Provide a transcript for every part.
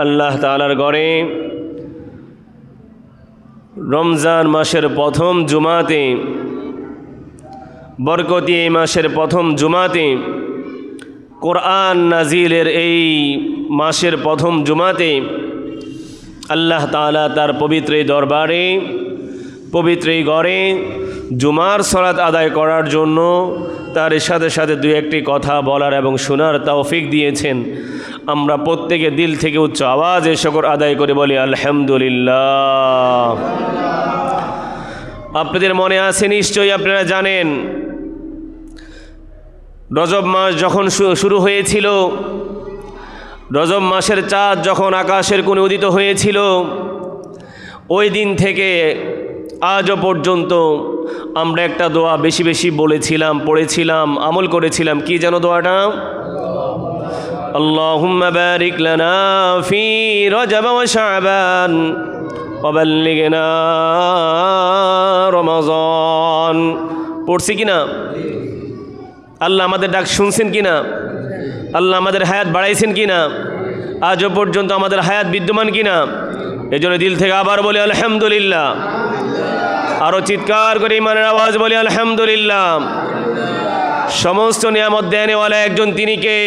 আল্লাহ তাআলার ঘরে রমজান মাসের প্রথম জুমাতে, বরকতি এই মাসের প্রথম জুমাতে, কোরআন নাজিলের এই মাসের প্রথম জুমাতে আল্লাহ তাআলা তার পবিত্র দরবারে, পবিত্র ঘরে জুমার সালাত আদায় করার জন্য তার সাথে সাথে দু একটি কথা বলার এবং শোনার তৌফিক দিয়েছেন। আমরা প্রত্যেকে দিল থেকে উচ্চ আওয়াজে শুকর আদায় করে বলি আলহামদুলিল্লাহ। আপনাদের মনে আছে নিশ্চয়ই, আপনারা জানেন রজব মাস যখন শুরু হয়েছিল, রজব মাসের চাঁদ যখন আকাশের কোণে উদিত হয়েছিল, ওই দিন থেকে আজও পর্যন্ত আমরা একটা দোয়া বেশি বেশি বলেছিলাম, পড়েছিলাম, আমল করেছিলাম। কি যেন দোয়াটা? আল্লাহুম্মা বারিক লানা ফি রজব ওয়া শাবান ওয়া বাল্লিগনা রমাজান। পড়ছি কিনা? আল্লাহ আমাদের ডাক শুনছেন কিনা? আল্লাহ আমাদের হায়াত বাড়াইছেন কিনা? আজও পর্যন্ত আমাদের হায়াত বিদ্যমান কিনা? এজন্য দিল থেকে আবার বলি আলহামদুলিল্লাহ। আরও চিৎকার করে ইমানের আওয়াজ বলি আলহামদুলিল্লাহ। সমস্ত নিয়ামত দেনেওয়ালা একজন তিনি কে?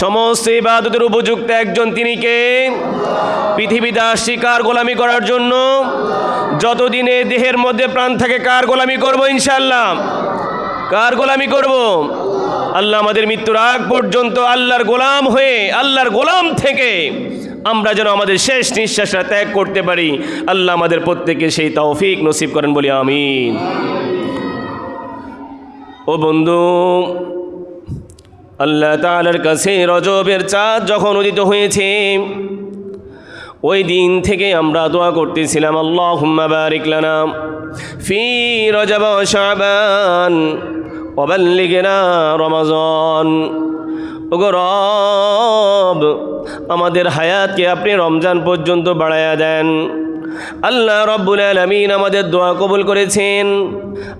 সমস্ত ইবাদতের উপযুক্ত একজন তিনি কে? পৃথিবীতে আসছি কার গোলামি করার জন্য? যতদিনে দেহের মধ্যে প্রাণ থাকে কার গোলামি করব? ইনশাআল্লাহ কার গোলামি করব? আল্লাহ আমাদের মৃত্যুর আগ পর্যন্ত আল্লাহর গোলাম হয়ে, আল্লাহর গোলাম থেকে আমরা যেন আমাদের শেষ নিঃশ্বাসটা ত্যাগ করতে পারি। আল্লাহ আমাদের প্রত্যেককে সেই তৌফিক নসিব করেন বলি আমিন। ও বন্ধু, আল্লাহ তাআলার কাছে রজবের চাঁদ যখন উদিত হয়েছে, ওই দিন থেকে আমরা দোয়া করতেছিলাম আল্লাহুম্মা বারিক লানা ফি রজব ওয়া শাবান ওয়া বাল্লিগনা রমাজান। ওগো রব, আমাদের হায়াতকে আপনি রমজান পর্যন্ত বাড়ায়া দেন। আল্লাহ রব্বুল আলামিন আমাদের দোয়া কবুল করেছেন।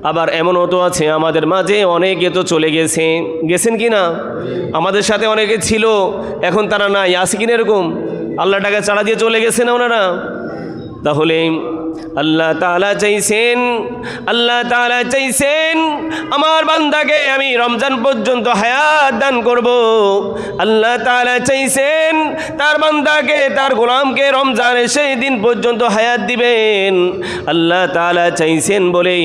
আবার এমনও তো আছে আমাদের মাঝে অনেকে তো চলে গেছেন কি না? আমাদের সাথে অনেকে ছিল, এখন তারা নাই, আছে কিনা এরকম? আল্লাহ টাকা চাড়া দিয়ে চলে গেছে না ওনারা? তাহলে আল্লাহ তাআলা চাইছেন, আল্লাহ তাআলা চাইছেন আমার বান্দাকে আমি রমজান পর্যন্ত হায়াত দান করব। আল্লাহ তাআলা চাইছেন তার বান্দাকে, তার গোলামকে রমজানের সেই দিন পর্যন্ত হায়াত দিবেন। আল্লাহ তাআলা চাইছেন বলে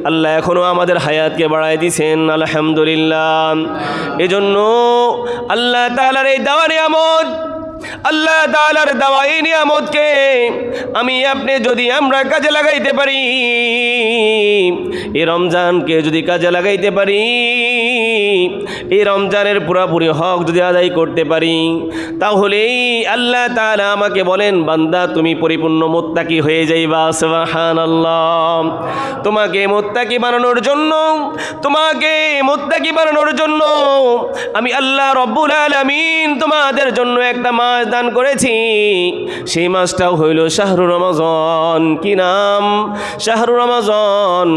আল্লাহ এখনও আমাদের হায়াতকে বাড়ায় দিয়েছেন, আলহামদুলিল্লাহ। এজন্য আল্লাহ তাআলার এই দেওয়া নিয়ামত, আল্লাহ তাআলার দেওয়া এই নিয়ামতকে আমি আপনি যদি আমরা কাজে লাগাইতে পারি, এই রমজানকে যদি কাজে লাগাইতে পারি, এই রমজানের পুরাপুরি হক যদি আদায় করতে পারি, তাহলেই আল্লাহ তাআলা আমাকে বলেন, বান্দা তুমি পরিপূর্ণ মুত্তাকি হয়ে যাইবা। সুবহানাল্লাহ। তোমাকে মুত্তাকি বানানোর জন্য, তোমাকে মুত্তাকি বানানোর জন্য আমি আল্লাহ রব্বুল আলামিন তোমাদের জন্য একটা মাস দান করেছি। সেই মাসটাও হইল শাহরুর রমাজান। কি নাম? শাহরুর রমাজান।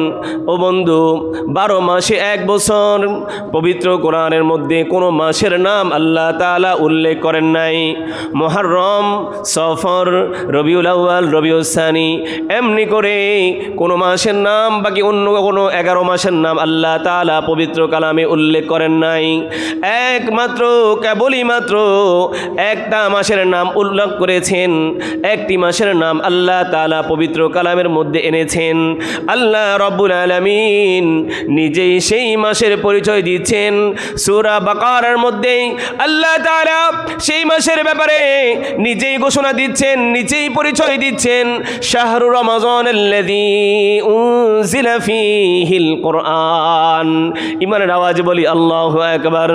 ও বন্ধু, 12 মাসে 1 বছর। পবিত্র কোরআনের মধ্যে কোনো মাসের নাম আল্লাহ তাআলা উল্লেখ করেন নাই। মুহররম, সফর, রবিউল আউয়াল, রবিউল সানি, এমনি করে কোনো মাসের নাম, বাকি অন্য কোনো 11 মাসের নাম আল্লাহ তাআলা পবিত্র কালামে উল্লেখ করেন নাই। একমাত্র, কেবলই মাত্র একটা মাসের নাম উল্লেখ করেছেন। একটি মাসের নাম আল্লাহ তাআলা পবিত্র কালামের মধ্যে এনেছেন। আল্লাহ রব্বুল আলামিন নিজেই সেই মাসের পরিচয় দিচ্ছেন। সূরা বাকারার মধ্যে আল্লাহ তাআলা সেই মাসের ব্যাপারে নিজেই ঘোষণা দিচ্ছেন, নিজেই পরিচয় দিচ্ছেন, শাহরু রমাজানাল্লাযী উনজিলা ফীহিল কুরআন। ইমানের আওয়াজ বলি আল্লাহু আকবার।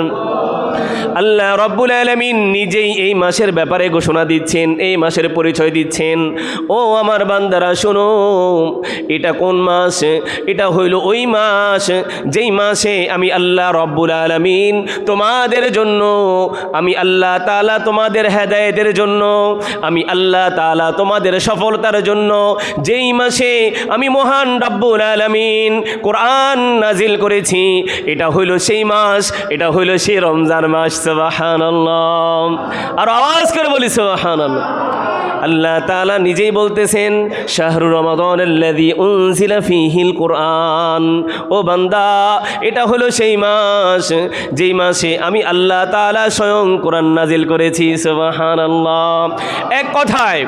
আল্লাহ রব্বুল আলামিন নিজেই এই মাসের ব্যাপারে ঘোষণা দিচ্ছেন, এই মাসের পরিচয় দিচ্ছেন। ও আমার বান্দারা শোনো, এটা কোন মাস? এটা হইল ওই মাস যেই মাসে আমি আল্লাহ রব্বুল আলামিন তোমাদের জন্য, আমি আল্লাহ তাআলা তোমাদের হেদায়েতের জন্য, আমি আল্লাহ তাআলা তোমাদের সফলতার জন্য যেই মাসে আমি মহান রব্বুল আলামিন কোরআন নাজিল করেছি, এটা হইল সেই মাস, এটা হইল সেই রমজান মাস। সুবহানাল্লাহ। আর আওয়াজ করে বলি সুবহানাল্লাহ। আল্লাহ তাআলা নিজেই বলতেছেন শাহরু রমাদানাল্লাযী উনজিলা ফীহিল কুরআন। ও বান্দা, এটা হলো সেই মাস যেই মাসে আমি আল্লাহ তাআলা স্বয়ং কোরআন নাজিল করেছি। সুবহানাল্লাহ। এক কথায়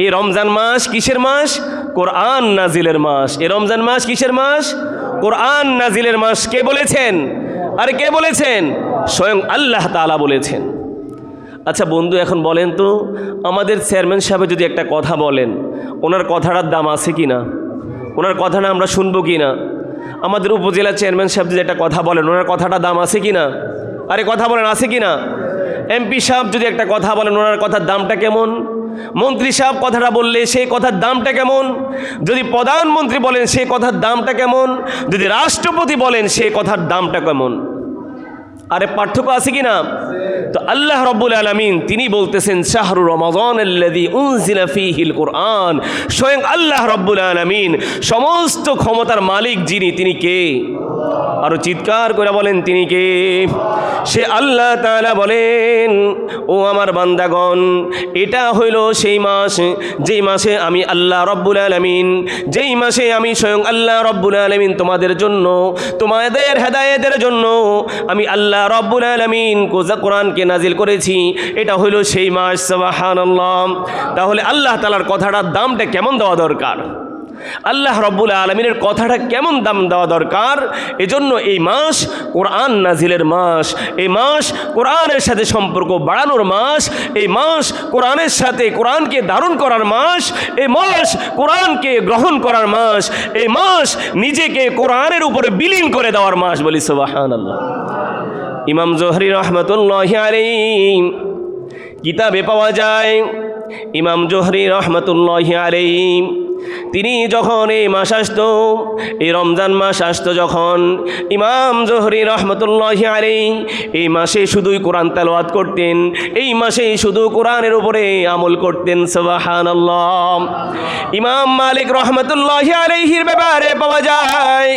এই রমজান মাস কিসের মাস? কোরআন নাজিলের মাস। এই রমজান মাস কিসের মাস? কোরআন নাজিলের মাস। কে বলেছেন? আরে কে বলেছেন? স্বয়ং আল্লাহ তাআলা বলেছেন। আচ্ছা বন্ধু, এখন বলেন তো, আমাদের চেয়ারম্যান সাহেব যদি একটা কথা বলেন, ওনার কথাটার দাম আছে কি না? ওনার কথাটা আমরা শুনবো কি না? আমাদের উপজেলা চেয়ারম্যান সাহেব যদি একটা কথা বলেন, ওনার কথাটার দাম আছে কি না? আরে কথা বলেন, আছে কি না? এমপি সাহেব যদি একটা কথা বলেন, ওনার কথার দামটা কেমন? মন্ত্রী সাহেব কথাটা বললে সেই কথার দামটা কেমন? যদি প্রধানমন্ত্রী বলেন সেই কথার দামটা কেমন? যদি রাষ্ট্রপতি বলেন সেই কথার দামটা কেমন? আরে পার্থক্য আছে কি না? তো আল্লাহ রাব্বুল আলামিন তিনি বলতেছেন শাহরু রমাদানাল্লাযী উনজিলা ফীহিল কুরআন। স্বয়ং আল্লাহ রাব্বুল আলামিন, সমস্ত ক্ষমতার মালিক যিনি, তিনি কে? আরো চিৎকার করে বলেন, তিনি কে? সে আল্লাহ তাআলা বলেন, ও আমার বান্দাগণ, এটা হইল সেই মাস যেই মাসে আমি আল্লাহ রাব্বুল আলামিন, যেই মাসে আমি স্বয়ং আল্লাহ রাব্বুল আলামিন তোমাদের জন্য, তোমাদের হেদায়েতের জন্য আমি আল্লাহ রাব্বুল আলামিন কোরআনকে নাজিল করেছি। এটা হইল সেই মাস। সুবহানাল্লাহ। তাহলে আল্লাহ তাআলার কথাটার দামটা কেমন দেওয়া দরকার? আল্লাহ রাব্বুল আলামিনের কথাটা কেমন দাম দেওয়া দরকার? এজন্য এই মাস কোরআন নাজিলের মাস, এই মাস কোরআনের সাথে সম্পর্ক বাড়ানোর মাস, এই মাস কোরআনের সাথে কোরআনকে ধারণ করার মাস, এই মাস কোরআনকে গ্রহণ করার মাস, এই মাস নিজেকে কোরআনের উপরে বিলীন করে দেওয়ার মাস। বলি সুবহানাল্লাহ। ইমাম জোহরি রহমতুল্লাহি আলাইহি কিতাবে পাওয়া যায়, ইমাম জোহরি রহমতুল্লাহি আলাইহি তিনি যখন এই মাস আসতো, এই রমজান মাস আসতো যখন, ইমাম জোহরি রহমতুল্লাহি আলাইহি এই মাসে শুধুই কোরআন তেলাওয়াত করতেন, এই মাসে শুধু কোরআনের উপরে আমল করতেন। সুবহানাল্লাহ। ইমাম মালিক রহমতুল্লাহি আলাইহির ব্যাপারে পাওয়া যায়,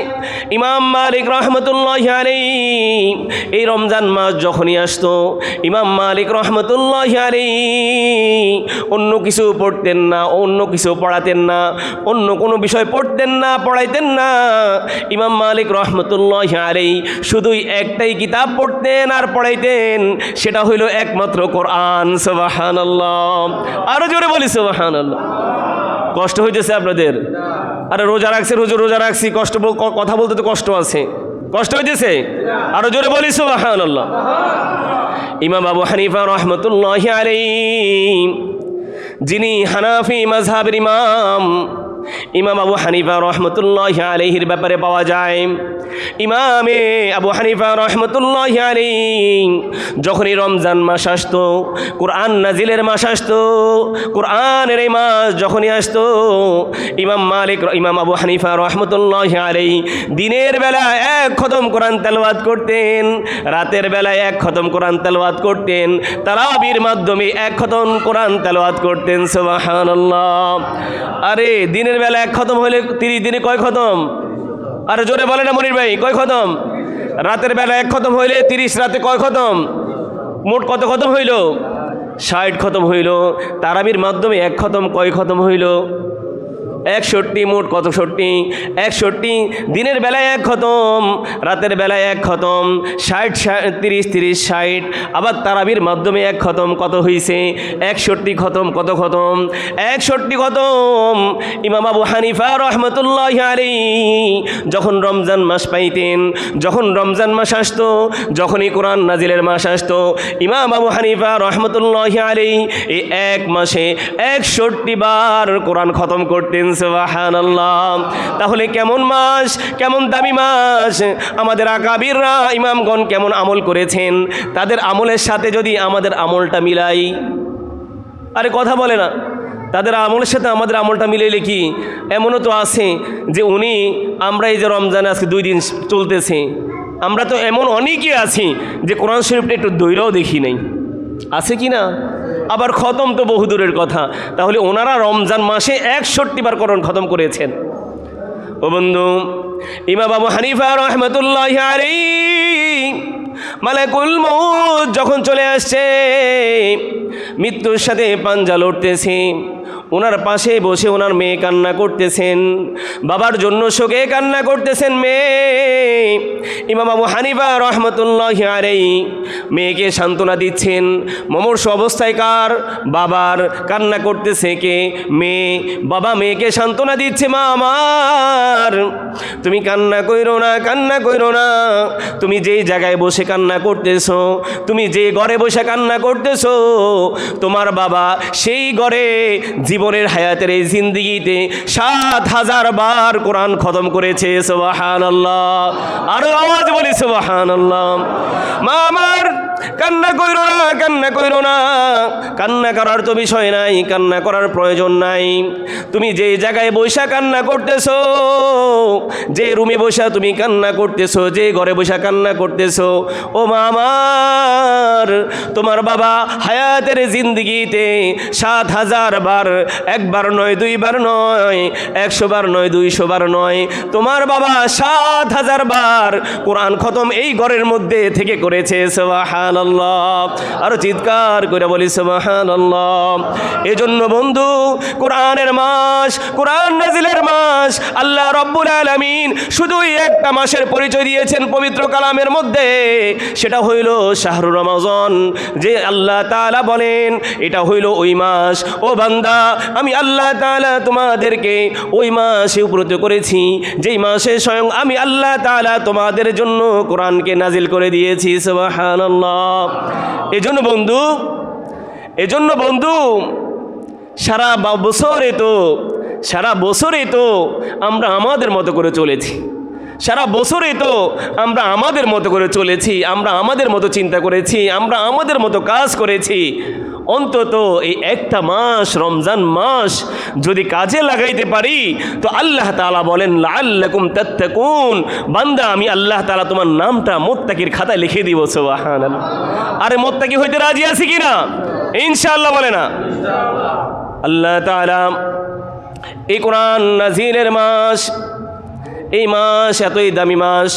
ইমাম মালিক রহমতুল্লাহি আলাইহি এই রমজান মাস যখনই আসতো, ইমাম মালিক রহমতুল্লাহি আলাইহি অন্য কিছু পড়তেন না, অন্য কিছু পড়াতেন না, অন্য কোনো বিষয় পড়তেন না, পড়াইতেন না। ইমাম মালিক রহমতুল্লাহি আলাইহি শুধুই একটাই কিতাব পড়তেন আর পড়াইতেন, সেটা হইল একমাত্র কোরআন। সুবহানাল্লাহ। আরো জোরে বলি সুবহানাল্লাহ। কষ্ট হইতেছে আপনাদের? আরে রোজা রাখছি, রোজা রাখছি, কষ্ট কথা বলতে তো কষ্ট আছে, কষ্ট হইতেছে? আরো জোরে বলি সুবহানাল্লাহ। ইমাম আবু হানিফা রহমতুল্লাহি আলাইহি যিনি হানাফি মাযহাবের ইমাম, ইমাম আবু হানিফা রহমতুল্লাহি আলাইহির ব্যাপারে পাওয়া যায়, ইমামে আবু হানিফা রহমতুল্লাহি আলাইহি যখনই রমজান মাস আসতো, কোরআন নাজিলের মাস আসতো, কোরআনের এই মাস যখনই আসতো, ইমাম আবু হানিফা রহমতুল্লাহি আলাইহি দিনের বেলা এক খতম কোরআন তেলাওয়াত করতেন, রাতের বেলায় এক খতম কোরআন তেলাওয়াত করতেন, তারাবির মাধ্যমে এক খতম কোরআন তেলাওয়াত করতেন। সুবহানাল্লাহ। আরে দিনের বেলা এক খতম হলে 30 দিনে কয় খতম? আরে জোরে বলে না মনির ভাই, কয় খতম? রাতের বেলা এক খতম হইলে 30 রাতে কয় খতম? মোট কত খতম হইল? 60 খতম হইল। তারাবির মাধ্যমে এক খতম কয় খতম হইল? 61। মোট কত? 61। দিনের বেলায় এক খতম, রাতের বেলায় এক খতম, 30 60। আবার তারাবির মাধ্যমে এক খতম কত হয়েছে? 61 খতম। কত খতম? 61 খতম। ইমাম আবু হানিফা রহমতুল্লাহি আলাইহি যখন রমজান মাস পাইতেন, যখন রমজান মাস আসতো, যখনই কোরআন নাজিলের মাস আসতো, ইমাম আবু হানিফা রহমতুল্লাহি আলাইহি এই এক মাসে 61 বার কোরআন খতম করতেন। সুবহানাল্লাহ। তাহলে কেমন মাস, কেমন দামি মাস! আমাদের আকাবিররা ইমামগণ কেমন আমল করেছেন, তাদের আমলের সাথে যদি আমাদের আমলটা মিলাই, আরে কথা বলে না, তাদের আমলের সাথে আমাদের আমলটা মিলাইলে কি এমনও তো আছে যে আমরা এই যে রমজানে আজকে 2 দিন চলতেছে, আমরা তো এমন অনেকে আছি যে কোরআন শরীফটা একটু দৈরাও দেখি নাই, আছে কি না? আবার খতম তো বহু দূরের কথা। তাহলে ওনারা রমজান মাসে 61 বার কোরআন খতম করেছেন। ও বন্ধু, ইমাম আবু হানিফা রহমতুল্লাহি আলাইহি মালাকুল মউত যখন চলে আসছে, মৃত্যুর সাথে পাঞ্জা লড়তেছে, ওনার পাশে বসে ওনার মেয়ে কান্না করতেছেন, বাবার জন্য শোকে কান্না করতেছেন মেয়ে। ইমাম আবু হানিফা রহমতুল্লাহি আলাইহি মেয়েকে সান্ত্বনা দিচ্ছেন। মুমূর্ষু অবস্থায় কার? বাবার। কান্না করতেছে কে? মেয়ে। বাবা মেয়েকে সান্ত্বনা দিচ্ছে, মা আমার তুমি কান্না কইরো না, কান্না কইরো না। তুমি যেই জায়গায় বসে কান্না করতেছো, তুমি যে ঘরে বসে কান্না করতেছো, তোমার বাবা সেই ঘরে জীবনের হায়াতের এই জিন্দিগিতে ৭,০০০ বার কোরআন খতম করেছে। সুবহানাল্লাহ। আরো আওয়াজ বলি সুবহানাল্লাহ। মা আমার কান্না কইরো না, কান্না কইরো না। কান্না করার তো বিষয় নাই, কান্না করার প্রয়োজন নাই। তুমি যে জায়গায় বসে কান্না করতেছো, যে রুমে বসে তুমি কান্না করতেছো, যে ঘরে বসে কান্না করতেছো, ও মা আমার তোমার বাবা হায়াতের জিন্দিগিতে ৭,০০০ বার, একবার নয়, দুইবার নয়, ১০০ বার নয়, ২০০ বার নয়, তোমার বাবা ৭,০০০ বার কোরআন খতম এই ঘরের মধ্যে থেকে করেছে। সুবহানাল্লাহ। আরো চিৎকার করে বলি সুবহানাল্লাহ। এজন্য বন্ধু, কোরআনের মাস, কোরআন নাজিলের মাস, আল্লাহ রাব্বুল আলামিন শুধুই একটা মাসের পরিচয় দিয়েছেন পবিত্র কালামের মধ্যে, সেটা হইল শাহরুর রমাজান। যে আল্লাহ তাআলা বলেন এটা হইল ওই মাস। ও বান্দা, আমি আল্লাহ তাআলা তোমাদেরকে ওই মাসে উপনীত করেছি যেই মাসে স্বয়ং আমি আল্লাহ তাআলা তোমাদের জন্য কোরআনকে নাজিল করে দিয়েছি। সুবহানাল্লাহ। এজন্য বন্ধু সারা বছরে তো আমরা আমাদের মতো করে চলেছি, সারা বছরে তো আমরা আমাদের মতো করে চলেছি, আমরা আমাদের মতো চিন্তা করেছি, আমরা আমাদের মতো কাজ করেছি। অন্তত এই একটা মাস, রমজান মাস যদি কাজে লাগাইতে পারি তো আল্লাহ তাআলা বলেন লাআল্লাকুম তাত্তাকুন, বান্দা আমি আল্লাহ তাআলা তোমার নামটা মুত্তাকির খাতায় লিখে দিব। সুবহানাল্লাহ। আরে মুত্তাকি হইতে রাজি আছি কিনা? ইনশাআল্লাহ বলে না? আল্লাহ তাআলা এই কোরআন নাজিলের মাস, এই মাস এতই দামি মাস,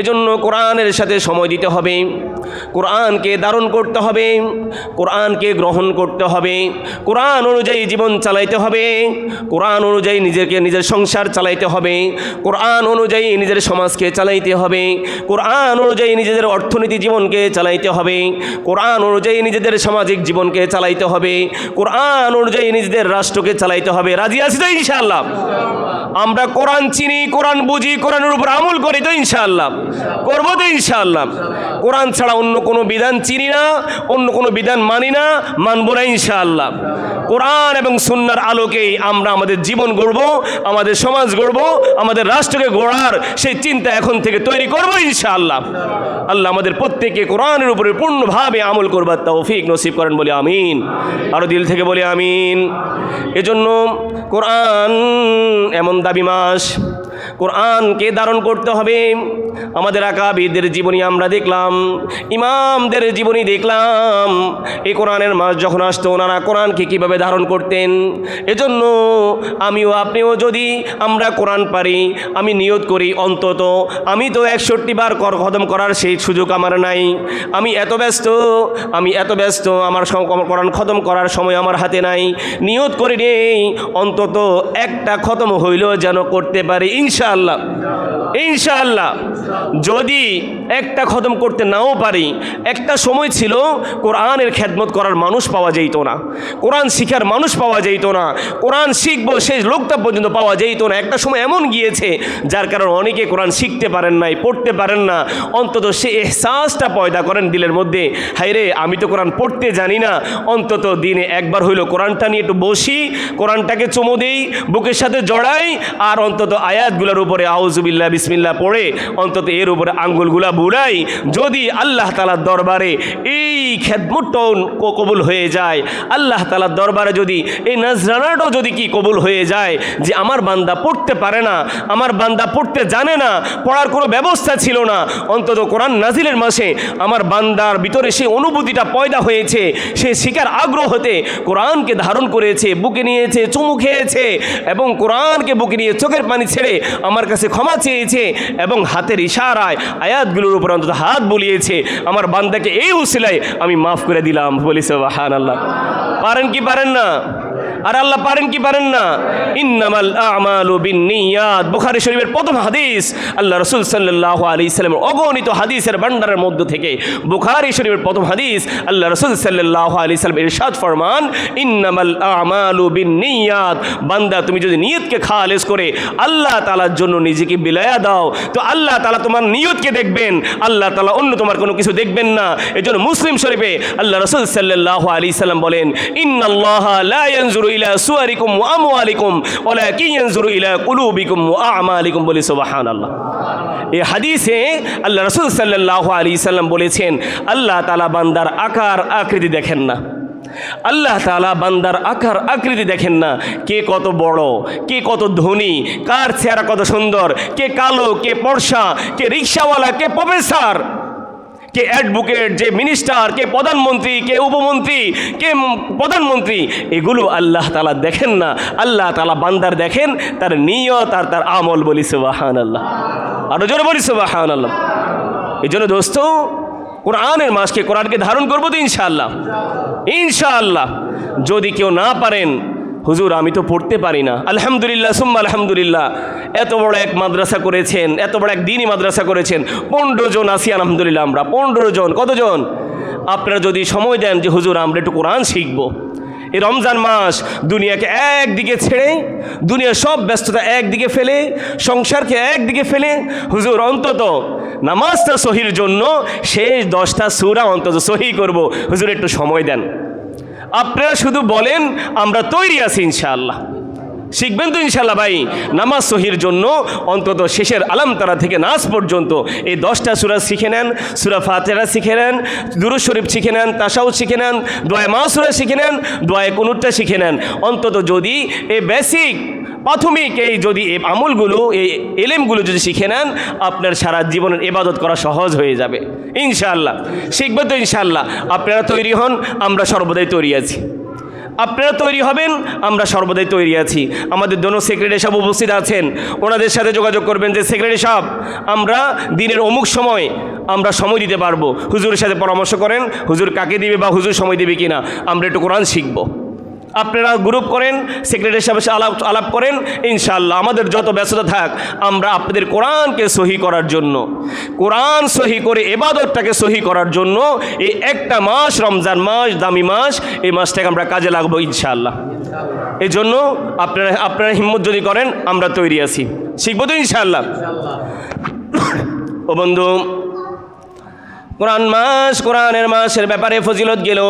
এজন্য কোরআনের সাথে সময় দিতে হবে, কোরআনকে ধারণ করতে হবে, কোরআনকে গ্রহণ করতে হবে, কোরআন অনুযায়ী জীবন চালাইতে হবে, কোরআন অনুযায়ী নিজের সংসার চালাইতে হবে, কোরআন অনুযায়ী নিজের সমাজকে চালাইতে হবে, কোরআন অনুযায়ী নিজেদের অর্থনীতি জীবনকে চালাইতে হবে, কোরআন অনুযায়ী নিজেদের সামাজিক জীবনকে চালাইতে হবে, কোরআন অনুযায়ী নিজেদের রাষ্ট্রকে চালাইতে হবে। রাজি আছি তো ইনশাআল্লাহ? আমরা কোরআন চিনি, কোরআন বুঝি, কোরআনের উপর আমল করি তো ইনশাআল্লাহ? করবো তো ইনশাআল্লাহ? কোরআন ছাড়া অন্য কোনো বিধান চিনি না, অন্য কোনো বিধান মানি না, মানব না ইনশাআল্লাহ। কোরআন এবং সুন্নাহর আলোকেই আমরা আমাদের জীবন গড়ব, আমাদের সমাজ গড়ব, আমাদের রাষ্ট্রকে গড়ার সেই চিন্তা এখন থেকে তৈরি করব ইনশাআল্লাহ। আল্লাহ আমাদের প্রত্যেককে কোরআনের উপরে পূর্ণভাবে আমল করবার তৌফিক নসিব করেন বলে আমিন। আরো দিল থেকে বলি আমিন। এজন্য কোরআন এমন দাবি মাস, কোরআনকে ধারণ করতে হবে। আমাদের আকাবিরদের জীবনী আমরা দেখলাম, ইমামদের জীবনী দেখলাম। এই কোরআনের মাস যখন আসতো ওনারা কোরআনকে কীভাবে ধারণ করতেন। এজন্য আমিও আপনিও যদি আমরা কোরআন পারি, আমি নিয়ত করি অন্তত আমি তো 61 বার খতম করার সেই সুযোগ আমার নাই, আমি এত ব্যস্ত আমার কোরআন খতম করার সময় আমার হাতে নাই। নিয়ত করি নেই অন্তত একটা খতম হইলেও যেন করতে পারি ইনশাআল্লাহ। ইনশাআল্লাহ যদি একটা খতম করতে নাও পারি, একটা সময় ছিল কোরআনের খেদমত করার মানুষ পাওয়া যেত না, কোরআন শিখার মানুষ পাওয়া যেত না, কোরআন শিখবো সেই লোকটা পর্যন্ত পাওয়া যেত না। একটা সময় এমন গিয়েছে যার কারণে অনেকে কোরআন শিখতে পারেন নাই, পড়তে পারেন না। অন্তত সে এহসাসটা পয়দা করেন দিলের মধ্যে, হায়রে আমি তো কোরআন পড়তে জানি না, অন্তত দিনে একবার হইলো কোরআনটা নিয়ে একটু বসি, কোরআনটাকে চুমু দেই, বুকের সাথে জড়াই, আর অন্তত আয়াতগুলোর উপরে আউযুবিল্লাহ বিসমিল্লাহ পড়ে অন্তত এর উপরে আঙ্গুলগুলা বুলাই। যদি আল্লাহ তাআলার দরবারে এই খেদমতটাও কবুল হয়ে যায়, আল্লাহ তাআলার দরবারে যদি এই নজরানাটাও যদি কি কবুল হয়ে যায় যে আমার বান্দা পড়তে পারে না, আমার বান্দা পড়তে জানে না, পড়ার কোনো ব্যবস্থা ছিল না, অন্তত কোরআন নাজিলের মাসে আমার বান্দার ভিতরে সেই অনুভূতিটা পয়দা হয়েছে, সে শিকার আগ্রহ হতে কোরআনকে ধারণ করেছে, বুকে নিয়েছে, চুমু খেয়েছে এবং কোরআনকে বুকে নিয়ে চোখের পানি ছেড়ে আমার কাছে ক্ষমা চেয়েছে এবং হাতের ইশারায় আয়াতগুলোর উপর অন্তত হাত বুলিয়েছে, আমার বান্দাকে এই উসিলায় আমি মাফ করে দিলাম। বলি সুবহানাল্লাহ। পারেন কি পারেন না? আর আল্লাহ পারেন কি পারেন না? ইন্নামাল আমালু বিন্নিয়াত, বুখারী শরীফের প্রথম হাদিস। আল্লাহ রাসূল সাল্লাল্লাহু আলাইহি সাল্লামের অগণিত হাদিসের ভান্ডারের মধ্য থেকে বুখারী শরীফের প্রথম হাদিস, আল্লাহ রাসূল সাল্লাল্লাহু আলাইহি সাল্লাম ইরশাদ ফরমান, ইন্নামাল আমালু বিন্নিয়াত, বান্দা তুমি যদি নিয়তকে খালেস করে আল্লাহ তাআলার জন্য নিজেকে বিলায়া দাও, তো আল্লাহ তাআলা তোমার নিয়তকে দেখবেন, আল্লাহ তাআলা অন্য তোমার কোনো কিছু দেখবেন না। এজন্য মুসলিম শরীফে আল্লাহ রাসূল সাল্লাল্লাহু আলাইহি সাল্লাম বলেন, ইন্নাল্লাহা লা ইয়ানজুরু ইলা সুওয়ারিকুম ওয়া আমওয়ালিকুম ওয়ালাকিন ইয়ানজুরু ইলা কুলুবিকুম ওয়া আমালিকুম। বলি সুবহানাল্লাহ। এই হাদিসে আল্লাহ রাসূল সাল্লাল্লাহু আলাইহি সাল্লাম বলেছেন, আল্লাহ তাআলা বান্দার আকার আকৃতি দেখেন না। আল্লাহ তাআলা বান্দার আকার আকৃতি দেখেন না, কে কত বড়, কে কত ধনী, কার চেহারা কত সুন্দর, কে কালো, কে ফর্সা, কে রিকশাওয়ালা, কে প্রফেসর, কে অ্যাডভোকেট, যে মিনিস্টার, কে প্রধানমন্ত্রী, কে উপমন্ত্রী, কে প্রধানমন্ত্রী, এগুলো আল্লাহ তাআলা দেখেন না। আল্লাহ তাআলা বান্দার দেখেন তার নিয়ত আর তার আমল। বলি সুবহানাল্লাহ। আরো জোরে বলি সুবহানাল্লাহ। এই জন্য দোস্ত, কোরআনের মাসকে, কোরআনকে ধারণ করবো তো ইনশাআল্লাহ। ইনশাআল্লাহ। যদি কেউ না পারেন, হুজুর আমি তো পড়তে পারি না, আলহামদুলিল্লাহ সুম্মা আলহামদুলিল্লাহ, এত বড় এক মাদ্রাসা করেছেন, এত বড় এক দ্বীনি মাদ্রাসা করেছেন, 15 জন আছি আলহামদুলিল্লাহ আমরা, 15 জন। কতজন? আপনারা যদি সময় দেন যে হুজুর আমরা একটু কোরআন শিখব, এই রমজান মাস দুনিয়াকে একদিকে ছেড়ে, দুনিয়ার সব ব্যস্ততা একদিকে ফেলে, সংসারকে একদিকে ফেলে, হুজুর অন্তত নামাজটা সহির জন্য শেষ 10টা সূরা অন্তত সহি করব, হুজুর একটু সময় দেন। আপনারা শুধু বলেন, আমরা তৈরি আছি ইনশাআল্লাহ। শিখবেন তো ইনশাআল্লাহ ভাই? নামাজ সহির জন্য অন্তত শেষের আলাম তারা থেকে নাস পর্যন্ত এই 10টা সূরা শিখে নেন, সূরা ফাতিহা শিখে নেন, দুরূদ শরীফ শিখে নেন, তাশাহুদ শিখে নেন, দোয়া মাসুরা শিখে নেন, দোয়া কুনুতটা শিখে নেন। অন্তত যদি এই বেসিক প্রাথমিক এই যদি এই আমলগুলো, এই এলেমগুলো যদি শিখে নেন, আপনার সারা জীবনের ইবাদত করা সহজ হয়ে যাবে ইনশাআল্লাহ। শিখবেন তো ইনশাআল্লাহ? আপনারা তৈরি হন, আমরা সর্বদাই তৈরি আছি। আপনারা তৈরি হবেন, আমরা সর্বদাই তৈরি আছি। আমাদের দোনো সেক্রেটারি সাহেব উপস্থিত আছেন, ওনাদের সাথে যোগাযোগ করবেন যে সেক্রেটারি সাহেব আমরা দিনের অমুক সময় আমরা সময় দিতে পারবো, হুজুরের সাথে পরামর্শ করেন, হুজুর কাকে দিবে বা হুজুর সময় দিবে কিনা, আমরা একটু কোরআন শিখব। আপনারা গ্রুপ করেন, সেক্রেটারি সাহেবের সাথে আলাপ করেন, ইনশাআল্লাহ আমাদের যত ব্যস্ততা থাক আমরা আপনাদের কোরআনকে সহি করার জন্য, কোরআন সহি করে ইবাদতটাকে সহি করার জন্য এই একটা মাস, রমজান মাস, দামি মাস, এই মাসটাকে আমরা কাজে লাগবো ইনশাআল্লাহ। এই জন্য আপনারা হিম্মত যদি করেন, আমরা তৈরি আছি, শিখবো তো ইনশাআল্লাহ। ও বন্ধু, কোরআন মাস, কোরআনের মাসের ব্যাপারে ফজিলত গেল,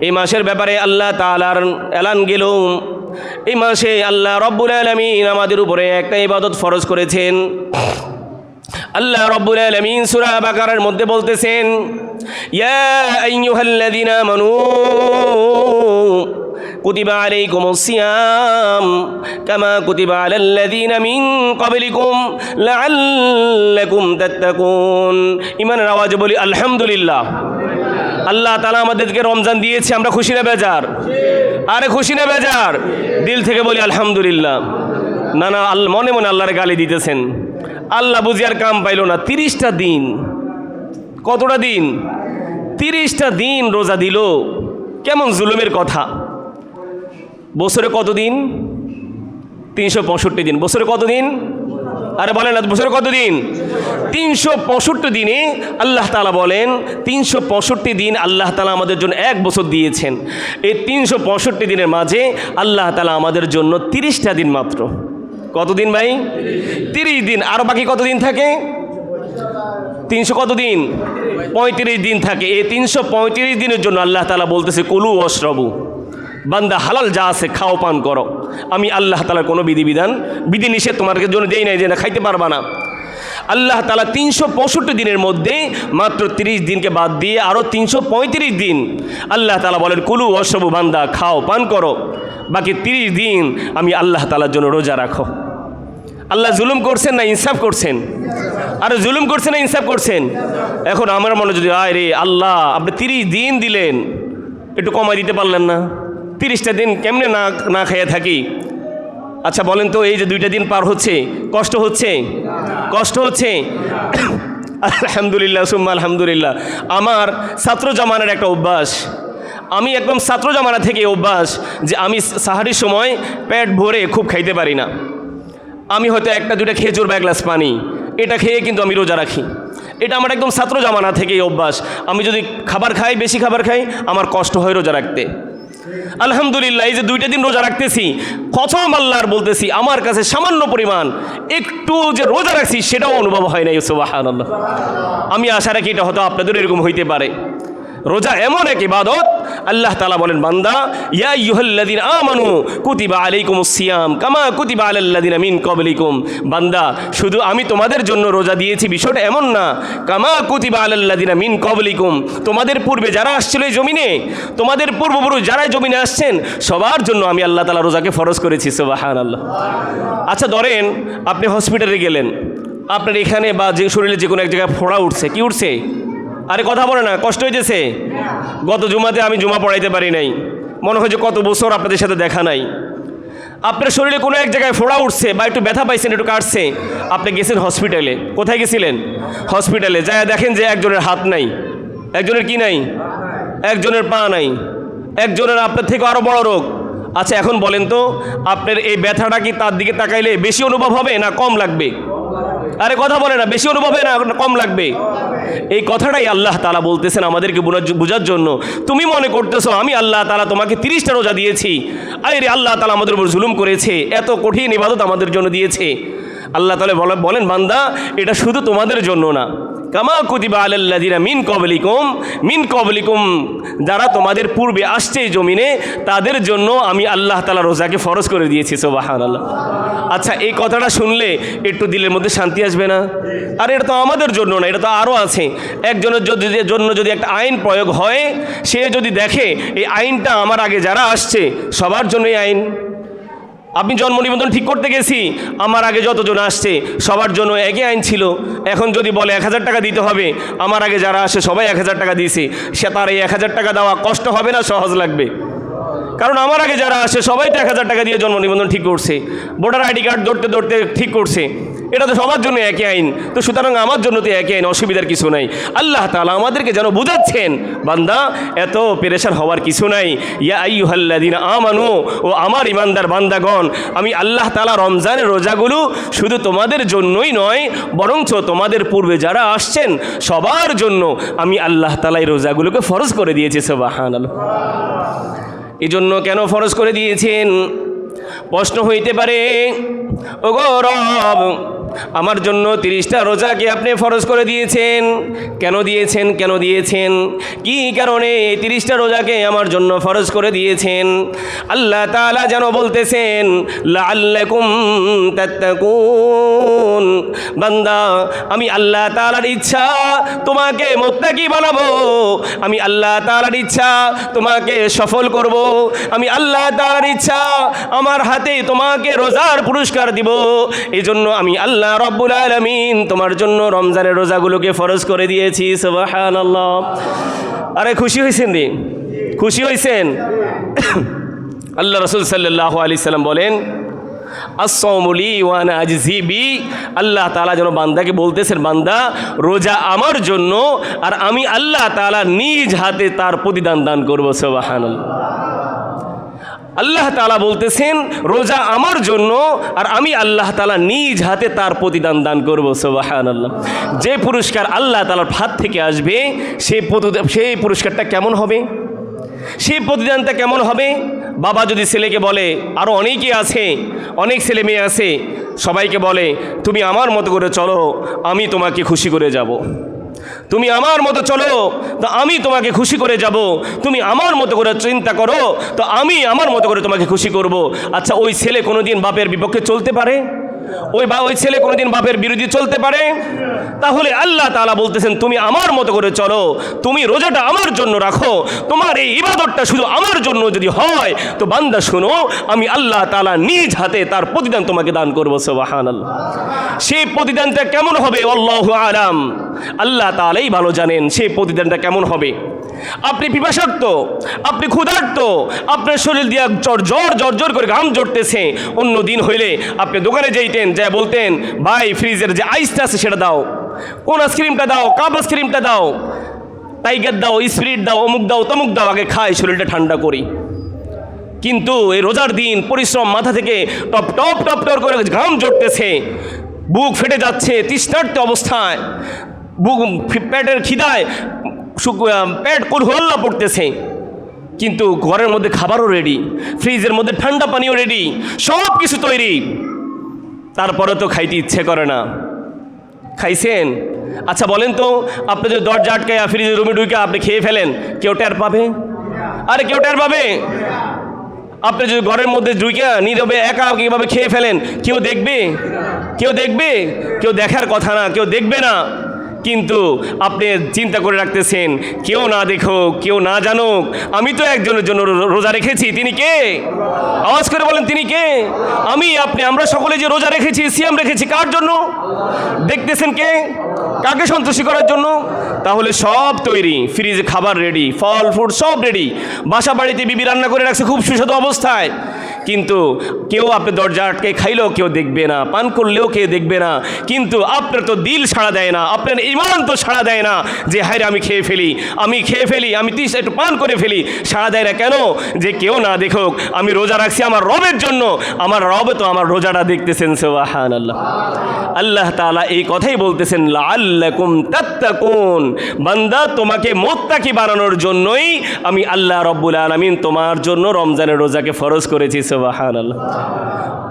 এই মাসের ব্যাপারে আল্লাহ তাআলার এলান গেল। এই মাসে আল্লাহ রব্বুল আলামিন আমাদের উপরে একটা ইবাদত ফরজ করেছেন। আল্লাহ রব্বুল আলামিন সূরা বাকারার মধ্যে বলতেছেন, ইয়া আইয়ুহাল্লাযীনা আমানু কুতিবা আলাইকুমুস সিয়াম কামা কুতিবা আলাল্লাযীনা মিন ক্বাবলিকুম লাআল্লাকুম তাত্তাকুন। ঈমানের আওয়াজে বলি আলহামদুলিল্লাহ। আল্লাহ তাআলা আমাদেরকে রমজান দিয়েছে, আমরা খুশি না বেজার? আরে খুশি না বেজার? দিল থেকে বলি আলহামদুলিল্লাহ। না না, মনে মনে আল্লাহর গালি দিতেছেন। আল্লাহ বুঝি আর কাম পাইল না। 30টা দিন, কতটা দিন? 30টা দিন রোজা দিল, কেমন জুলুমের কথা। বছরে কত দিন? 365 দিন। বছরে কত দিন? আরে বলেন না, বছরে কত দিন? 365 দিনে আল্লাহ তাআলা বলেন, 365 দিন আল্লাহ তাআলা আমাদের জন্য 1 বছর দিয়েছেন। এই 365 দিনের মাঝে আল্লাহ তাআলা আমাদের জন্য 30টা দিন মাত্র। কত দিন ভাই? 30 দিন। আর বাকি কত দিন থাকে? 300 কত দিন? 35 দিন থাকে। এই 335 দিনের জন্য আল্লাহ তাআলা বলতেছে, কুলু ওয়াশরাবু, বান্দা হালাল যা আছে খাও পান করো। আমি আল্লাহ তাআলার কোনো বিধিনিষেধ তোমার জন্য দেই নাই যে না খাইতে পারবা না। আল্লাহ তাআলা 365 দিনের মধ্যে মাত্র 30 দিনকে বাদ দিয়ে আরও 335 দিন আল্লাহ তাআলা বলেন, কুলু ওয়াশরাবু, বান্দা খাও পান করো। বাকি 30 দিন আমি আল্লাহ তাআলার জন্য রোজা রাখো। আল্লাহ জুলুম করছেন না ইনসাফ করছেন? আর জুলুম করছেন না ইনসাফ করছেন? এখন আমার মনে যদি আয় রে আল্লাহ, আপনি 30 দিন দিলেন, একটু কমাই দিতে পারলেন না? 30টা দিন কেমনে না খাইয়ে থাকি? আচ্ছা বলেন তো, এই যে 2টা দিন পার হচ্ছে, কষ্ট হচ্ছে? কষ্ট হচ্ছে? আলহামদুলিল্লাহ সুম্মা আলহামদুলিল্লাহ। আমার ছাত্র জামানার একটা অভ্যাস, আমি একদম ছাত্র জামানা থেকে অভ্যাস যে আমি সাহারির সময় পেট ভরে খুব খাইতে পারি না। আমি হয়তো 1-2টা খেজুর বা 1 গ্লাস পানি, এটা খেয়ে কিন্তু আমি রোজা রাখি। এটা আমার একদম ছাত্র জামানা থেকেই অভ্যাস। আমি যদি খাবার খাই, বেশি খাবার খাই, আমার কষ্ট হয় রোজা রাখতে। আলহামদুলিল্লাহ, এই যে 2টা দিন রোজা রাখতেছি, কসম আল্লাহর বলতেছি, আমার কাছে সামান্য পরিমাণ একটু যে রোজা রাখছি সেটাও অনুভব হয় নাই। সুবহানাল্লাহ। আমি আশা রাখি এটা হয়তো আপনাদের এরকম হইতে পারে। রোজা এমন এক ইবাদত, আল্লাহ তাআলা বলেন, বান্দা ইয়া আইয়ুহাল্লাযীনা আমানু কুতিবা আলাইকুমুস সিয়াম কামা কুতিবা আলাল্লাযীনা মিন ক্বাবলিকুম। বান্দা, শুধু আমি তোমাদের জন্য রোজা দিয়েছি বিষয়টা এমন না। কামা কুতিবা আলাল্লাযীনা মিন ক্বাবলিকুম, তোমাদের পূর্বে যারা আসছিল এই জমিনে, তোমাদের পূর্বপুরুষ যারা জমিনে আসছেন, সবার জন্য আমি আল্লাহ তাআলা রোজাকে ফরজ করেছি। সুবহানাল্লাহ। আচ্ছা ধরেন আপনি হসপিটালে গেলেন, আপনার এখানে বা যে শরীরে যে কোনো এক জায়গায় ফোড়া উঠছে। কি উঠছে? আরে কথা বলে না, কষ্ট হইতেছে? গত জুমাতে আমি জুমা পড়াইতে পারি নাই, মনে হয় যে কত বছর আপনাদের সাথে দেখা নাই। আপনার শরীরে কোনো এক জায়গায় ফোড়া উঠছে বা একটু ব্যথা পাইছেন, একটু কাটছে, আপনি গেছেন হসপিটালে। কোথায় গেছিলেন? হসপিটালে। যায় দেখেন যে একজনের হাত নাই, একজনের কি নাই, একজনের পা নাই, একজনের আপনার থেকে আরও বড় রোগ। আচ্ছা এখন বলেন তো, আপনার এই ব্যথাটা কি তার দিকে তাকাইলে বেশি অনুভব হবে না কম লাগবে? আরে কথা বলে না, বেশি অনুভব হবে না কম লাগবে? এই কথাটাই আল্লাহ তাআলা বলতেছেন আমাদেরকে বোঝার জন্য। তুমি মনে করতেছো আমি আল্লাহ তাআলা তোমাকে 30টা রোজা দিয়েছি, আরে আল্লাহ তাআলা আমাদের উপর জুলুম করেছে, এত কঠিন ইবাদত আমাদের জন্য দিয়েছে। আল্লাহ তাআলা বলেন, বান্দা এটা শুধু তোমাদের জন্য না, কামা কুতিবা আলাল্লাযীনা মিন ক্বাবলিকুম, যারা তোমাদের পূর্বে আসছে এই জমিনে, তাদের জন্য আমি আল্লাহ তাআলা রোজাকে ফরজ করে দিয়েছি। সুবহানাল্লাহ। আচ্ছা এই কথাটা শুনলে একটু দিলের মধ্যে শান্তি আসবে না? আর এটা তো আমাদের জন্য না, এটা তো আরও আছে। একজনের জন্য যদি একটা আইন প্রয়োগ হয়, সে যদি দেখে এই আইনটা আমার আগে যারা আসছে সবার জন্য এই আইন। আপনি জন্ম নিবন্ধন ঠিক করতে গেছি, আমার আগে যতজন আসছে সবার জন্য একই আইন ছিল। এখন যদি বলে 1000 টাকা দিতে হবে, আমার আগে যারা আসে সবাই 1000 টাকা দিয়েছে, সে তার এই 1000 টাকা দেওয়া কষ্ট হবে না সহজ লাগবে? কারণ আমার আগে যারা আসে সবাই তো 1000 টাকা দিয়ে জন্ম নিবন্ধন ঠিক করছে, ভোটার আইডি কার্ড ধরতে ঠিক করছে, এটা তো সবার জন্য একই আইন। তো সুতরাং আমার জন্য তো একই আইন, অসুবিধার কিছু নাই। আল্লাহ তাআলা আমাদেরকে যেন বোঝাচ্ছেন, বান্দা এত পেরেশান হওয়ার কিছু নাই। ইয়া আইয়ুহাল্লাযীনা আমানু, ও আমার ইমানদার বান্দাগণ, আমি আল্লাহ তাআলা রমজানের রোজাগুলো শুধু তোমাদের জন্যই নয়, বরঞ্চ তোমাদের পূর্বে যারা আসছেন সবার জন্য আমি আল্লাহ তাআলা এই রোজাগুলোকে ফরজ করে দিয়েছি। সুবহানাল্লাহ। এই জন্য কেন ফরজ করে দিয়েছেন? প্রশ্ন হইতে পারে, ওগো রব, আমার জন্য 30টা রোজাকে আপনি ফরজ করে দিয়েছেন, কেন দিয়েছেন? কি কারণে 30টা রোজাকে আমার জন্য ফরজ করে দিয়েছেন? আল্লাহ তাআলা যেন বলতেছেন, লাআল্লাকুম তাত্তাকুন। বান্দা, আমি আল্লাহ তাআলার ইচ্ছা তোমাকে মুত্তাকি বানাবো, আমি আল্লাহ তাআলার ইচ্ছা তোমাকে সফল করব, আমি আল্লাহ তাআলার ইচ্ছা আমার হাতে তোমাকে রোজার পুরস্কার দিব। এই জন্য আমি আল্লাহ রব্বুল আলামিন তোমার জন্য রমজানের রোজাগুলোকে ফরজ করে দিয়েছি। সুবহানাল্লাহ। আরে খুশি হয়েছেন রে? খুশি হয়েছেন? আল্লাহ রাসূল সাল্লাল্লাহু আলাইহি সাল্লাম বলেন, as-sawmu li wa ana ajzi bi। আল্লাহ তাআলা যেন বান্দাকে বলতেছেন, বান্দা রোজা আমার জন্য, আর আমি আল্লাহ তাআলা নিজ হাতে তার প্রতিদান দান করব। সুবহানাল্লাহ। আল্লাহ তাআলা বলতেছেন রোজা আমার জন্য, আর আমি আল্লাহ তাআলা নিজ হাতে তার প্রতিদান দান করব। সুবহানাল্লাহ। যে পুরস্কার আল্লাহ তাআলার হাত থেকে আসবে সেই পুরস্কারটা কেমন হবে, সেই প্রতিদানটা কেমন হবে? বাবা যদি ছেলেকে বলে, আরও অনেকে আছে, অনেক ছেলে মেয়ে আছে, সবাইকে বলে তুমি আমার মতো করে চলো, আমি তোমাকে খুশি করে যাব, তুমি আমার মতো চলো তো আমি তোমাকে খুশি করে যাব, তুমি আমার মতো করে চিন্তা করো তো আমি আমার মতো করে তোমাকে খুশি করব। আচ্ছা ওই ছেলে কোনোদিন বাপের বিপক্ষে চলতে পারে? ওই ছেলে কোনোদিন বাপের বিরোধী চলতে পারে? তাহলে আল্লাহ তাআলা বলতেছেন তুমি আমার মতো করে চলো, তুমি রোজাটা আমার জন্য রাখো, তোমার এই ইবাদতটা শুধু আমার জন্য যদি হয় তো বান্দা শোনো, আমি আল্লাহ তাআলা নিজ হাতে তার প্রতিদান তোমাকে দান করবো। সুবহানাল্লাহ। সেই প্রতিদানটা কেমন হবে আল্লাহু আলাম, আল্লাহ তাআলাই ভালো জানেন সেই প্রতিদানটা কেমন হবে। আপনি পিপাসার্ত, আপনি ক্ষুধার্ত, আপনার শরীর দিয়ে জর্জর করে ঘাম ঝরতেছে, অন্য দিন হইলে আপনি দোকানে যাইতেন, যা বলতেন ভাই ফ্রিজের যে আইসটা আছে সেটা দাও, কোন আইসক্রিমটা দাও, কাপ আইসক্রিমটা দাও, টাইগার দাও, স্প্রিট দাও, অমুক দাও, তমুক দাও, আগে খাই শরীরটা ঠান্ডা করি। কিন্তু এই রোজার দিন পরিশ্রম মাথা থেকে টপ টপ টপ টপ করে ঘাম ঝরতেছে, বুক ফেটে যাচ্ছে, তৃষ্ণার্ত অবস্থায়, বুক পেটের খিদায় পেট কুলহুল্লা পড়তেছে, কিন্তু ঘরের মধ্যে খাবারও রেডি, ফ্রিজের মধ্যে ঠান্ডা পানিও রেডি, সব কিছু তৈরি, তারপরে তো খাইতে ইচ্ছে করে না। খাইছেন? আচ্ছা বলেন তো, আপনি যদি দরজা আটকায় ফ্রিজের রুমে ঢুকে আপনি খেয়ে ফেলেন, কেউ টের পাবে? আরে কেউ টের পাবে? আপনি যদি ঘরের মধ্যে ঢুকে নীরবে একা কীভাবে খেয়ে ফেলেন, কেউ দেখবে? কেউ দেখবে? কেউ দেখার কথা না, কেউ দেখবে না। কিন্তু আপনি চিন্তা করে রাখতেছেন কেউ না দেখুক, কেউ না জানুক, আমি তো একজনের জন্য রোজা রেখেছি, তিনি কে? আওয়াজ করে বলেন তিনি কে? আমি, আপনি, আমরা সকলে যে রোজা রেখেছি, সিয়াম রেখেছি, কার জন্য? দেখতেছেন কে? কাকে সন্তুষ্টি করার জন্য? তাহলে সব তৈরি, ফ্রিজে খাবার রেডি, ফল ফ্রুট সব রেডি, বাসা বাড়িতে বিবি রান্না করে রাখছে খুব সুস্বাদু অবস্থায়, কিন্তু কেউ আপনি দরজা আটকে খাইলেও কেউ দেখবে না, পান করলেও কেউ দেখবে না। কিন্তু আপনার তো দিল সাড়া দেয় না, আপনার ইমান তো সাড়া দেয় না যে হায় রে আমি খেয়ে ফেলি, আমি খেয়ে ফেলি, আমি একটু পান করে ফেলি, সাড়া দেয় না কেন? যে কেউ না দেখুক, আমি রোজা রাখছি আমার রবের জন্য, আমার রব তো আমার রোজাটা দেখতেছেন। সুবহানাল্লাহ। আল্লাহ তাআলা এই কথাই বলতেছেন লাআল্লাকুম তাত্তাকুন, বান্দা তোমাকে মুত্তাকি বানানোর জন্যই আমি আল্লাহ রব্বুল আলামিন তোমার জন্য রমজানের রোজাকে ফরজ করেছি। সুবহানাল্লাহ।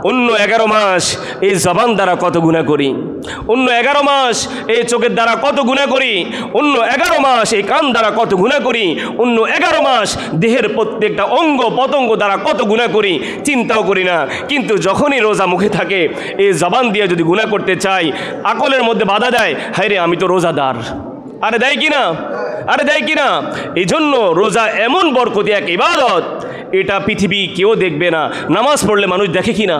অন্য 11 মাস এই জবান দ্বারা কত গুনাহ করি, অন্য 11 মাস এই চোখের দ্বারা কত গুনাহ করি, অন্য 11 মাস এই কান দ্বারা কত গুনাহ করি, অন্য 11 মাস দেহের প্রত্যেকটা অঙ্গ পতঙ্গ দ্বারা কত গুনাহ করি, চিন্তাও করি না। কিন্তু যখনই রোজা মুখে থাকে, এই জবান দিয়ে যদি গুনাহ করতে চাই, আকলের মধ্যে বাধা দেয়, হায় রে আমি তো রোজাদার। আরে দেয় কিনা? আরে দেয় কিনা? এই জন্য রোজা এমন বরকতি এক ইবাদত, এটা পৃথিবী কেউ দেখবে না। নামাজ পড়লে মানুষ দেখে কিনা?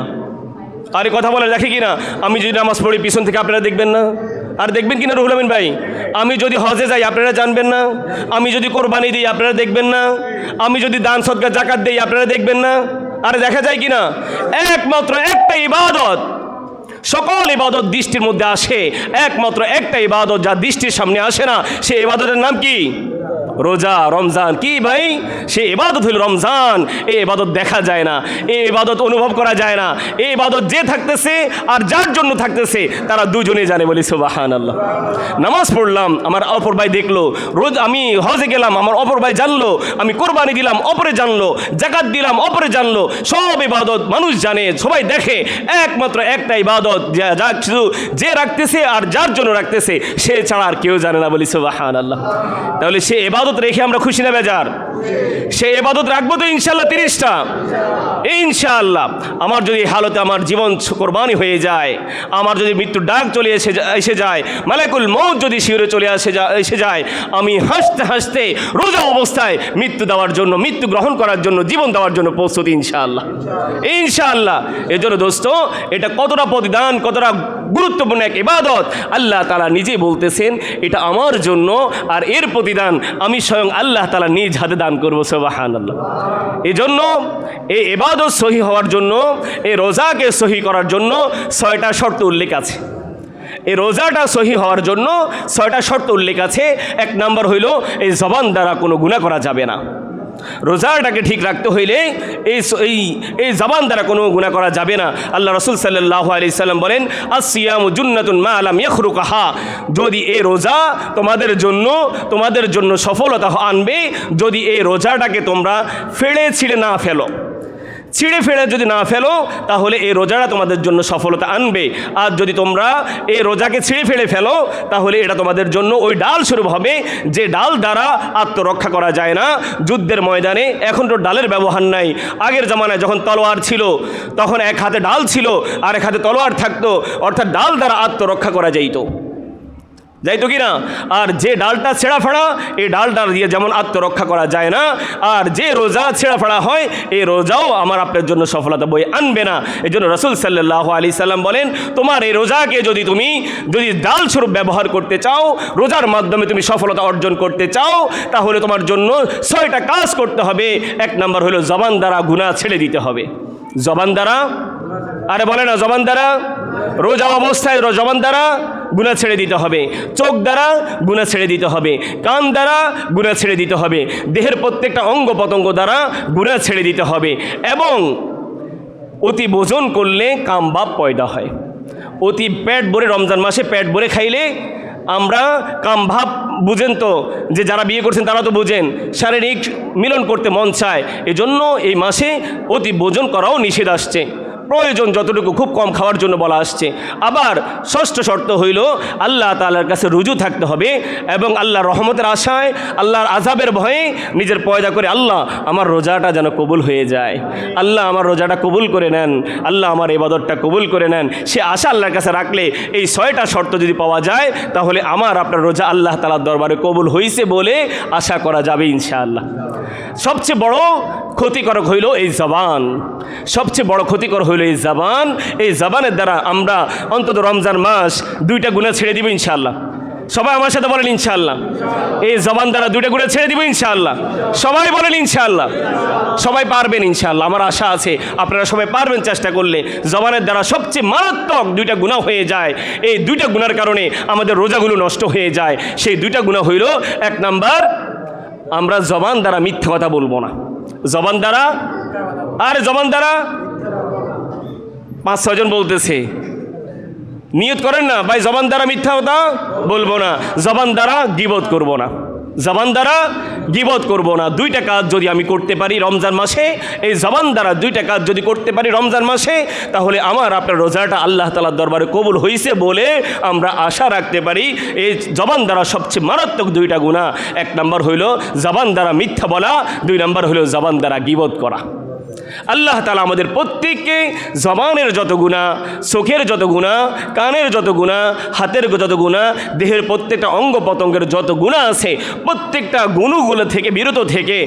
আরে কথা বলে দেখে কিনা? আমি যদি নামাজ পড়ি পিছন থেকে আপনারা দেখবেন না? আর দেখবেন কিনা রুহুল আমিন ভাই? আমি যদি হজে যাই আপনারা জানবেন না? আমি যদি কোরবানি দিই আপনারা দেখবেন না? আমি যদি দান সদকা জাকাত দেই আপনারা দেখবেন না? আরে দেখা যায় কিনা? একমাত্র একটা ইবাদত, সকল ইবাদত দৃষ্টির মধ্যে আসে, একমাত্র একটা ইবাদত যা দৃষ্টির সামনে আসে না, সেই ইবাদতের নাম কি? রোজা, রমজান। কি ভাই? সে ইবাদত হইল রমজান। এই ইবাদত দেখা যায় না, এই ইবাদত অনুভব করা যায় না। এই ইবাদত যে থাকতেছে আর যার জন্য থাকতেছে তারা দুজনে জানে। বলি সুবহানাল্লাহ। নামাজ পড়লাম, আমার অপর ভাই দেখলো, রোজ আমি হজে গেলাম, আমার অপর ভাই জানলো, আমি কোরবানি দিলাম, অপরে জানলো, জাকাত দিলাম, অপরে জানলো। সব ইবাদত মানুষ জানে, সবাই দেখে, একমাত্র একটা ইবাদত যা শুধু যে রাখতেছে আর যার জন্য রাখতেছে সে ছাড়া আর কেউ জানে না। বলি সুবহানাল্লাহ। তাহলে সে ইবাদত রেখে আমরা খুশি না বেজার? সেই ইবাদত রাখবো তো ইনশাআল্লাহ 30টা ইনশাআল্লাহ। আমার যদি হালতে আমার জীবন কোরবানি হয়ে যায়, আমার যদি মৃত্যুর ডাক চলে এসে যায়, মালাকুল মউত যদি শিউরে চলে এসে যায়, আমি হাসতে হাসতে রোজা অবস্থায় মৃত্যু দেওয়ার জন্য, মৃত্যু গ্রহণ করার জন্য, জীবন দেওয়ার জন্য প্রস্তুত ইনশাআল্লাহ ইনশাআল্লাহ। এই জন্য দোস্ত, এটা কতটা প্রতিদান, কতটা গুরুত্বপূর্ণ এক ইবাদত, আল্লাহ তাআলা নিজেই বলতেছেন এটা আমার জন্য, আর এর প্রতিদান আমি স্বয়ং আল্লাহ তাআলা নিজ হাতে দান করবো। সুবহানাল্লাহ। এই জন্য এই ইবাদত সহি হওয়ার জন্য, এই রোজাকে সহি করার জন্য 6টা শর্ত উল্লেখ আছে। এই রোজাটা সহি হওয়ার জন্য 6টা শর্ত উল্লেখ আছে। 1 নম্বর হইল এই জবান দ্বারা কোনো গুনাহ করা যাবে না। রোজাটাকে ঠিক রাখতে হইলে এই জবান দ্বারা কোনো গুনাহ করা যাবে না। আল্লাহ রাসূল সাল্লাল্লাহু আলাইহি সাল্লাম বলেন, আসিয়ামু জুন্নাতুন মা লাম ইয়াখরুকাহা, যদি এই রোজা তোমাদের জন্য সফলতা আনবে যদি এই রোজাটাকে তোমরা ফেলে ছিঁড়ে না ফেলো। ছিঁড়ে ফেলে যদি না ফেলো তাহলে এই রোজাটা তোমাদের জন্য সফলতা আনবে। আর যদি তোমরা এই রোজাকে ছিঁড়ে ফেলে ফেলো তাহলে এটা তোমাদের জন্য ওই ডাল স্বরূপ হবে, যে ডাল দ্বারা আত্মরক্ষা করা যায় না। যুদ্ধের ময়দানে এখন তো ডালের ব্যবহার নাই। আগের জামানায় যখন তলোয়ার ছিল তখন এক হাতে ডাল ছিল আর এক হাতে তলোয়ার থাকতো, অর্থাৎ ডাল দ্বারা আত্মরক্ষা করা যাইতো কি না? আর যে ডালটা ছেঁড়া ফাড়া, এই ডালটা দিয়ে যেমন আত্মরক্ষা করা যায় না, আর যে রোজা ছেঁড়া ফাড়া হয় এই রোজাও আমার আপনার জন্য সফলতা বয়ে আনবে না। এই জন্য রাসূল সাল্লাল্লাহু আলাইহি সাল্লাম বলেন, তোমার এই রোজাকে যদি তুমি ডাল স্বরূপ ব্যবহার করতে চাও, রোজার মাধ্যমে তুমি সফলতা অর্জন করতে চাও, তাহলে তোমার জন্য 6টা কাজ করতে হবে। 1 নম্বর হলো জবান দ্বারা গুনাহ ছেড়ে দিতে হবে। জবান দ্বারা, আরে বলে না, জবান দ্বারা রোজা অবস্থায় জবান দ্বারা গুনাহ ছেড়ে দিতে হবে, চোখ দ্বারা গুনাহ ছেড়ে দিতে হবে, কান দ্বারা গুনাহ ছেড়ে দিতে হবে, দেহের প্রত্যেকটা অঙ্গ প্রত্যঙ্গ দ্বারা গুনাহ ছেড়ে দিতে হবে। এবং অতি ভোজন করলে কামবাপ পয়দা হয়। অতি পেট ভরে, রমজান মাসে পেট ভরে খাইলে আমরা কামভাব বুঝেন তো, যে যারা বিয়ে করছেন তারা তো বুঝেন, শারীরিক মিলন করতে মন চায়। এজন্য এই মাসে অতি ভোজন করাও নিষেধ আসছে। প্রয়োজন যতটুকু খুব কম খাওয়ার জন্য বলা আসছে। আবার ষষ্ঠ শর্ত হইল আল্লাহ তাআলার কাছে রুজু থাকতে হবে এবং আল্লাহর রহমতের আশায়, আল্লাহর আযাবের ভয়ে নিজের পয়দা করে, আল্লাহ আমার রোজাটা যেন কবুল হয়ে যায়, আল্লাহ আমার রোজাটা কবুল করে নেন, আল্লাহ আমার ইবাদতটা কবুল করে নেন। সে আশা আল্লাহর কাছে রাখলে এই 6টা শর্ত যদি পাওয়া যায় তাহলে আমার আপনার রোজা আল্লাহ তাআলার দরবারে কবুল হয়েছে বলে আশা করা যাবে ইনশাআল্লাহ। সবচেয়ে বড় ক্ষতিকারক হইল এই জবান, সবচেয়ে বড় ক্ষতিকর হইল এই জবান। এই জবানের দ্বারা আমরা অন্তত রমজান মাস 2টা গুনাহ ছেড়ে দিব ইনশাআল্লাহ। সবাই আমার সাথে বলেন ইনশাআল্লাহ। এই জবান দ্বারা 2টা গুনাহ ছেড়ে দিব ইনশাআল্লাহ। সবাই বলেন ইনশাআল্লাহ। সবাই পারবেন ইনশাআল্লাহ, আমার আশা আছে আপনারা সবাই পারবেন চেষ্টা করলে। জবানের দ্বারা সবচেয়ে মারাত্মক 2টা গুনাহ হয়ে যায়। এই 2টা গুনার কারণে আমাদের রোজাগুলো নষ্ট হয়ে যায়। সেই 2টা গুনাহ হইল, 1 নাম্বার, আমরা জবান দ্বারা মিথ্যা কথা বলবো না। জবান দ্বারা, আরে জবান দ্বারা 5-6 জন বলতেছে, নিয়ত করেন না ভাই, জবান দ্বারা মিথ্যা কথা বলবো না, জবান দ্বারা গীবত করব না, জবান দ্বারা গীবত করব না। 2টা কাজ যদি আমি করতে পারি রমজান মাসে, এই জবান দ্বারা 2টা কাজ যদি করতে পারি রমজান মাসে, তাহলে আমার আপনার রোজাটা আল্লাহ তাআলার দরবারে কবুল হয়েছে বলে আমরা আশা রাখতে পারি। এই জবান দ্বারা সবচেয়ে মারাত্মক 2টা গুনাহ, 1 নম্বর হইল জবান দ্বারা মিথ্যা বলা, 2 নম্বর হইল জবান দ্বারা গীবত করা। আল্লাহ তাআলা আমাদের প্রত্যেককে জবানের যত গুনাহ, চোখের যত গুনাহ, কানের যত গুনাহ, হাতের যত গুনাহ, দেহের প্রত্যেকটা অঙ্গ প্রত্যঙ্গের যত গুনাহ আছে, প্রত্যেকটা গুণগুলো থেকে বিরত থেকে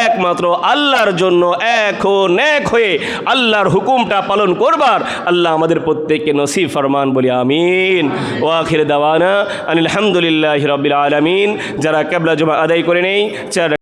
একমাত্র আল্লাহর জন্য এক হয়ে আল্লাহর হুকুমটা পালন করবার আল্লাহ আমাদের প্রত্যেককে নসিব ফরমান বলি আমিন। ওয়া আখির দাওয়ানা আনিল হামদুলিল্লাহি রাব্বিল আলামিন। যারা কিবলা জুমা আদায় করে নেই,